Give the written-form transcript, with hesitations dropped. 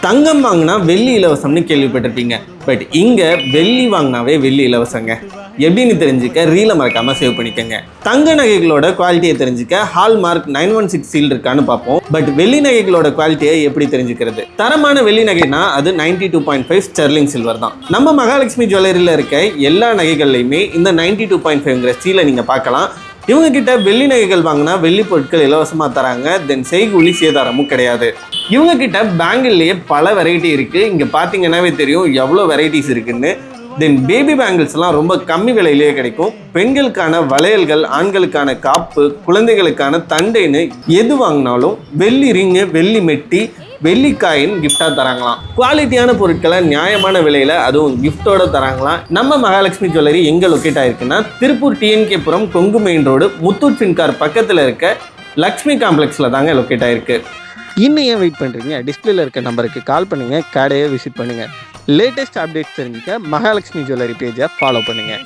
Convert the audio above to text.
தங்கம் வாங்கினா வெள்ளி இலவசம்னு கேள்விப்பட்டிருப்பீங்க. பட் இங்கே வெள்ளி வாங்கினாவே வெள்ளி இலவசங்க. எப்படின்னு தெரிஞ்சுக்க ரீலை மறக்காமல் சேவ் பண்ணிக்கோங்க. தங்க நகைகளோட குவாலிட்டியை தெரிஞ்சுக்க ஹால்மார்க் 916 சீல் இருக்கான்னு பார்ப்போம். பட் வெள்ளி நகைகளோட குவாலிட்டியை எப்படி தெரிஞ்சுக்கிறது? தரமான வெள்ளி நகைனா அது 92.5 ஸ்டெர்லிங் சில்வர் தான். நம்ம மகாலட்சுமி ஜுவல்லரியில் இருக்க எல்லா நகைகள்லையுமே இந்த 92.5ங்கிற சீலை நீங்கள் பார்க்கலாம். இவங்க கிட்ட வெள்ளி நகைகள் வாங்கினா வெள்ளி பொருட்கள் இலவசமாக தராங்க. தென் செய்கூலி சேதாரமும் கிடையாது. இவங்க கிட்ட பேங்கிள்லேயே பல வெரைட்டி இருக்குது. இங்கே பார்த்தீங்கன்னாவே தெரியும் எவ்வளோ வெரைட்டிஸ் இருக்குன்னு. தென் பேபி பேங்கிள்ஸ்லாம் ரொம்ப கம்மி விலையிலேயே கிடைக்கும். பெண்களுக்கான வளையல்கள், ஆண்களுக்கான காப்பு, குழந்தைகளுக்கான தண்டைன்னு எது வாங்கினாலும் வெள்ளி ரிங்கு, வெள்ளி மெட்டி, வெள்ளிக்காயின் கிஃப்டாக தராங்களாம். குவாலிட்டியான பொருட்களை நியாயமான விலையில் அதுவும் கிஃப்டோட தராங்களாம். நம்ம மகாலட்சுமி ஜுவல்லரி எங்கே லொக்கேட் ஆயிருக்குன்னா திருப்பூர் டிஎன்கேபுரம் கொங்கு மெயின் ரோடு முத்தூட் ஃபின்கார் பக்கத்தில் இருக்க லக்ஷ்மி காம்ப்ளெக்ஸில் தாங்க லொக்கேட் ஆயிருக்கு. இன்னும் ஏன் வெயிட் பண்ணுறீங்க? டிஸ்பிளேல இருக்க நம்பருக்கு கால் பண்ணுங்கள், கடையை விசிட் பண்ணுங்கள். லேட்டஸ்ட் அப்டேட்ஸ் தெரிஞ்சுக்க மகாலட்சுமி ஜுவல்லரி பேஜை ஃபாலோ பண்ணுங்கள்.